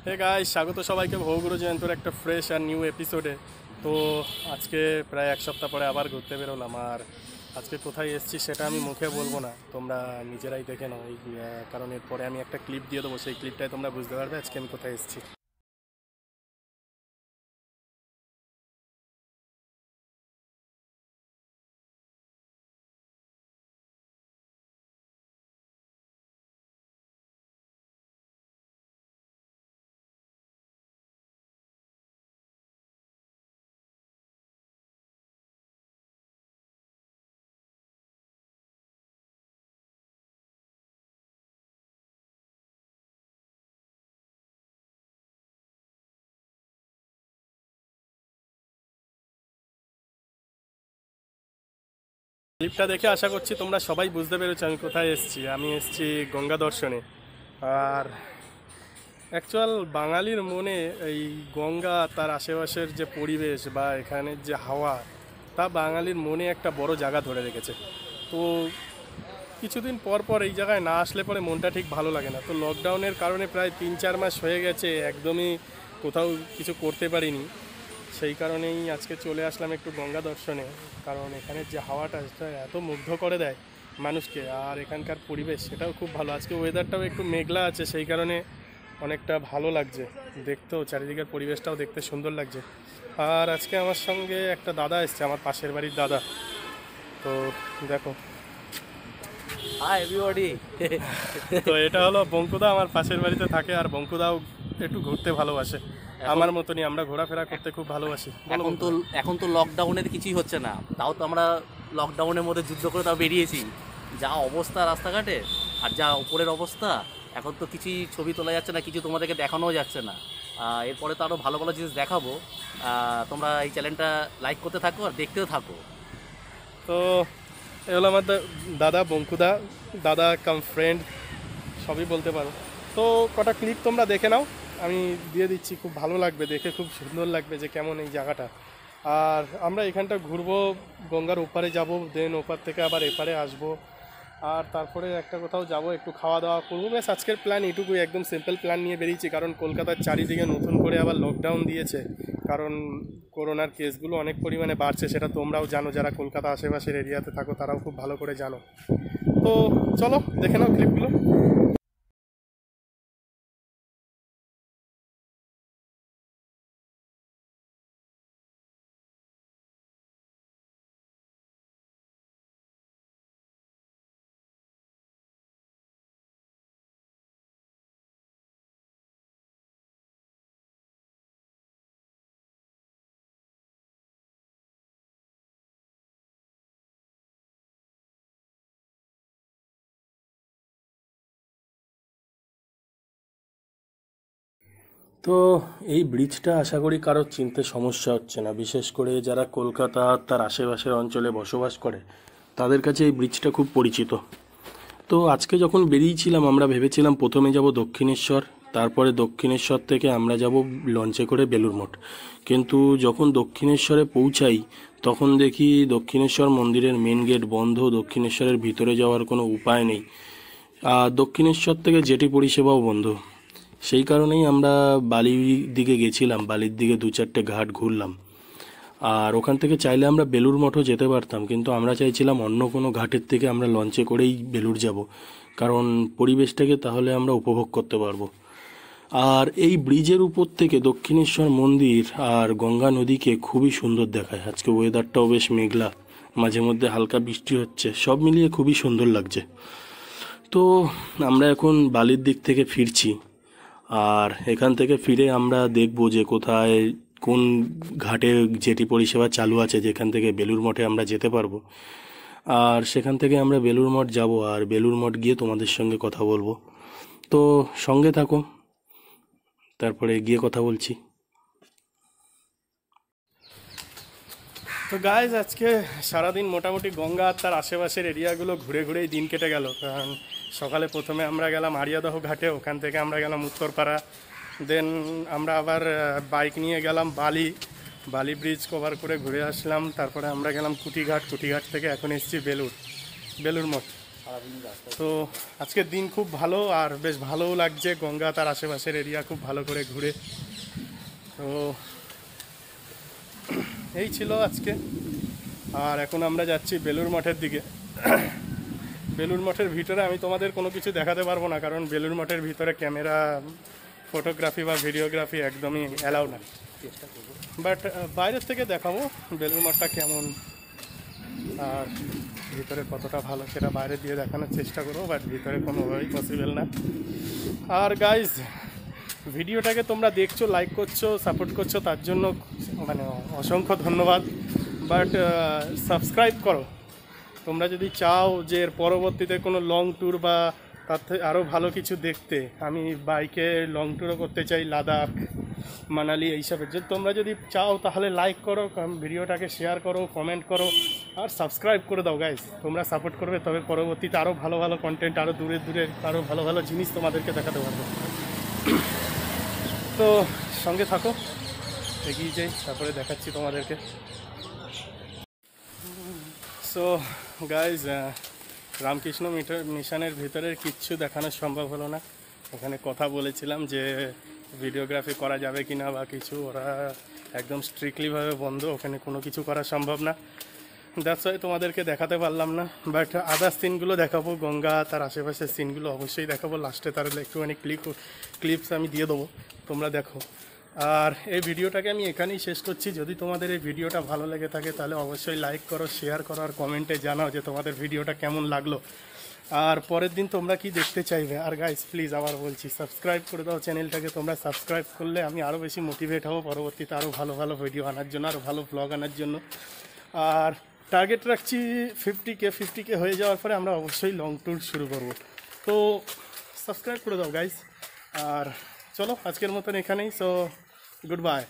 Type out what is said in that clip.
Hey guys, স্বাগত সবাইকে ভৌগুরু জয়ন্তর একটা ফ্রেশ আর নিউ এপিসোডে। তো আজকে প্রায় এক সপ্তাহ পরে আবার ঘুরতে বেরোলাম। আর আজকে কোথায় এসেছি সেটা আমি মুখে বলবো না, তোমরা নিজেরাই দেখে নাও। কারণ এরপরে আমি একটা ক্লিপ দিয়ে দেবো, সেই ক্লিপটাই তোমরা বুঝতে পারবে আজকে আমি কোথায় এসেছি। ক্লিপটা দেখে আশা করছি তোমরা সবাই বুঝতে পেরেছো আমি কোথায় এসেছি। আমি এসেছি গঙ্গা দর্শনে। আর অ্যাকচুয়াল বাঙালির মনে এই গঙ্গা, তার আশেপাশের যে পরিবেশ বা এখানের যে হাওয়া, তা বাঙালির মনে একটা বড় জায়গা ধরে রেখেছে। তো কিছুদিন পর পর এই জায়গায় না আসলে পরে মনটা ঠিক ভালো লাগে না। তো লকডাউনের কারণে প্রায় 3-4 মাস হয়ে গেছে একদমই কোথাও কিছু করতে পারিনি। সেই কারণেই আজকে চলে আসলাম একটু গঙ্গা দর্শনে। কারণ এখানের যে হাওয়াটা, সেটা এত মুগ্ধ করে দেয় মানুষকে। আর এখানকার পরিবেশ সেটাও খুব ভালো। আজকে ওয়েদারটাও একটু মেঘলা আছে, সেই কারণে অনেকটা ভালো লাগছে দেখতেও, চারিদিকের পরিবেশটাও দেখতে সুন্দর লাগছে। আর আজকে আমার সঙ্গে একটা দাদা এসছে, আমার পাশের বাড়ির দাদা। তো দেখো, হাই এভরিবডি। তো এটা হলো বঙ্কুদা, আমার পাশের বাড়িতে থাকে। আর বঙ্কুদাও একটু ঘুরতে ভালোবাসে, আমার মতনই। আমরা ঘোরাফেরা করতে খুব ভালোবাসি। বলো এখন তো বঙ্কুদা। এখন তো লকডাউনের কিছুই হচ্ছে না, তাও তো আমরা লকডাউনের মধ্যে যুদ্ধ করে তাও বেরিয়েছি। যা অবস্থা রাস্তাঘাটে আর যা উপরের অবস্থা, এখন তো কিছুই ছবি তোলা যাচ্ছে না, কিছু তোমাদেরকে দেখানোও যাচ্ছে না। এরপরে তো আরও ভালো ভালো জিনিস দেখাবো। তোমরা এই চ্যানেলটা লাইক করতে থাকো আর দেখতেও থাকো। তো এ হলো আমার দাদা বঙ্কুদা, দাদা কাম ফ্রেন্ড, সবই বলতে পারো। তো কটা ক্লিপ তোমরা দেখে নাও, আমি দিয়ে দিচ্ছি। খুব ভালো লাগবে দেখে, খুব সুন্দর লাগবে যে কেমন এই জায়গাটা। আর আমরা এখানটা ঘুরবো, গঙ্গার ওপারে যাব, দেন ওপার থেকে আবার এপারে আসবো। আর তারপরে একটা কোথাও যাব, একটু খাওয়া দাওয়া করবো। ব্যাস আজকের প্ল্যান এটুকুই, একদম সিম্পল প্ল্যান নিয়ে বেরিয়েছি। কারণ কলকাতার চারিদিকে নতুন করে আবার লকডাউন দিয়েছে। কারণ করোনার কেসগুলো অনেক পরিমাণে বাড়ছে, সেটা তোমরাও জানো, যারা কলকাতা আশেপাশের এরিয়াতে থাকো তারাও খুব ভালো করে জানো। তো চলো দেখে নাও ক্লিপগুলো। তো এই ব্রিজটা আশা করি কারোর চিনতে সমস্যা হচ্ছে না, বিশেষ করে যারা কলকাতা তার আশেপাশের অঞ্চলে বসবাস করে তাদের কাছে এই ব্রিজটা খুব পরিচিত। তো আজকে যখন বেরিয়েছিলাম আমরা ভেবেছিলাম প্রথমে যাব দক্ষিণেশ্বর, তারপরে দক্ষিণেশ্বর থেকে আমরা যাব লঞ্চে করে বেলুড় মঠ। কিন্তু যখন দক্ষিণেশ্বরে পৌঁছাই তখন দেখি দক্ষিণেশ্বর মন্দিরের মেন গেট বন্ধ, দক্ষিণেশ্বরের ভিতরে যাওয়ার কোনো উপায় নেই। আর দক্ষিণেশ্বর থেকে জেটি পরিষেবাও বন্ধ। সেই কারণেই আমরা বালির দিকে গেছিলাম, বালির দিকে 2-4টে ঘাট ঘুরলাম। আর ওখান থেকে চাইলে আমরা বেলুড় মঠও যেতে পারতাম, কিন্তু আমরা চাইছিলাম অন্য কোনো ঘাটের থেকে আমরা লঞ্চে করেই বেলুড় যাব, কারণ পরিবেশটাকে তাহলে আমরা উপভোগ করতে পারবো। আর এই ব্রিজের উপর থেকে দক্ষিণেশ্বর মন্দির আর গঙ্গা নদীকে খুবই সুন্দর দেখায়। আজকে ওয়েদারটাও বেশ মেঘলা, মাঝে মধ্যে হালকা বৃষ্টি হচ্ছে, সব মিলিয়ে খুবই সুন্দর লাগছে। তো আমরা এখন বালির দিক থেকে ফিরছি। আর এখান থেকে ফিরে আমরা দেখব যে কোথায় কোন ঘাটে জেটি পরিষেবা চালু আছে, যেখান থেকে বেলুড় মঠে আমরা যেতে পারবো। আর সেখান থেকে আমরা বেলুড় মঠ যাব, আর বেলুড় মঠ গিয়ে তোমাদের সঙ্গে কথা বলবো। তো সঙ্গে থাকো, তারপরে গিয়ে কথা বলছি। তো গাইজ, আজকে সারাদিন মোটামুটি গঙ্গা আর তার আশেপাশের এরিয়াগুলো ঘুরে ঘুরেই দিন কেটে গেল। কারণ সকালে প্রথমে আমরা গেলাম আরিয়াদহ ঘাটে, ওখান থেকে আমরা গেলাম উত্তরপাড়া, দেন আমরা আবার বাইক নিয়ে গেলাম বালি ব্রিজ কভার করে ঘুরে আসলাম। তারপরে আমরা গেলাম কুটিঘাট থেকে এখন এসেছি বেলুড় মঠ। সারাদিন রাস্তায়। তো আজকের দিন খুব ভালো আর বেশ ভালোও লাগছে, গঙ্গা তার আশেপাশের এরিয়া খুব ভালো করে ঘুরে। তো এই ছিল আজকে। আর এখন আমরা যাচ্ছি বেলুড় মঠের দিকে। বেলুড় মঠের ভিতরে আমি তোমাদের কোনো কিছু দেখাতে পারবো না, কারণ বেলুড় মঠের ভিতরে ক্যামেরা, ফটোগ্রাফি বা ভিডিওগ্রাফি একদমই অ্যালাউ না। চেষ্টা করবো। বাট বাইরের থেকে দেখাবো বেলুড় মঠটা কেমন আর ভিতরে কতটা ভালো সেটা বাইরে দিয়ে দেখানোর চেষ্টা করবো, বাট ভিতরে কোনোভাবেই পসিবল না। আর গাইজ, ভিডিওটাকে তোমরা দেখছো, লাইক করছো, সাপোর্ট করছো, তার জন্য মানে অসংখ্য ধন্যবাদ। বাট সাবস্ক্রাইব করো। তোমরা যদি চাও যে এর পরবর্তীতে কোনো লং ট্যুর বা তার থেকে আরও ভালো কিছু দেখতে, আমি বাইকে লং ট্যুরও করতে চাই, লাদাখ, মানালি এইসবের, যদি তোমরা যদি চাও তাহলে লাইক করো, ভিডিওটাকে শেয়ার করো, কমেন্ট করো আর সাবস্ক্রাইব করে দাও গাইজ। তোমরা সাপোর্ট করবে তবে পরবর্তীতে আরও ভালো ভালো কন্টেন্ট, আরও দূরে দূরে আরও ভালো ভালো জিনিস তোমাদেরকে দেখাতে পারবো। তো সঙ্গে থাকো, এগিয়ে যাই, তারপরে দেখাচ্ছি তোমাদেরকে। সো গাইজ, রামকৃষ্ণ মিশনের ভিতরের কিচ্ছু দেখানো সম্ভব হলো না। ওখানে কথা বলেছিলাম যে ভিডিওগ্রাফি করা যাবে কি না বা কিছু, ওরা একদম স্ট্রিক্টলিভাবে বন্ধ, ওখানে কোনো কিছু করা সম্ভব না। দ্যাটস ওয়াই তোমাদেরকে দেখাতে পারলাম না। বাট আদার্স সিনগুলো দেখাবো, গঙ্গা তার আশেপাশের সিনগুলো অবশ্যই দেখাবো লাস্টে, তার একটুখানি ক্লিপস আমি দিয়ে দেবো, তোমরা দেখো। আর এই ভিডিওটাকে আমি এখানেই শেষ করছি। যদি তোমাদের এই ভিডিওটা ভালো লেগে থাকে তাহলে অবশ্যই লাইক করো, শেয়ার করো আর কমেন্টে জানাও যে তোমাদের ভিডিওটা কেমন লাগলো আর পরের দিন তোমরা কি দেখতে চাইবে। আর গাইস প্লিজ আবার বলছি, সাবস্ক্রাইব করে দাও চ্যানেলটাকে। তোমরা সাবস্ক্রাইব করলে আমি আরও বেশি মোটিভেট হবো পরবর্তীতে আরও ভালো ভালো ভিডিও আনার জন্য, আরও ভালো ব্লগ আনার জন্য। আর টার্গেট রাখছি 50K হয়ে যাওয়ার পরে আমরা অবশ্যই লং ট্যুর শুরু করব। তো সাবস্ক্রাইব করে দাও গাইস। আর চলো আজকের মতন এখানেই। So good bye.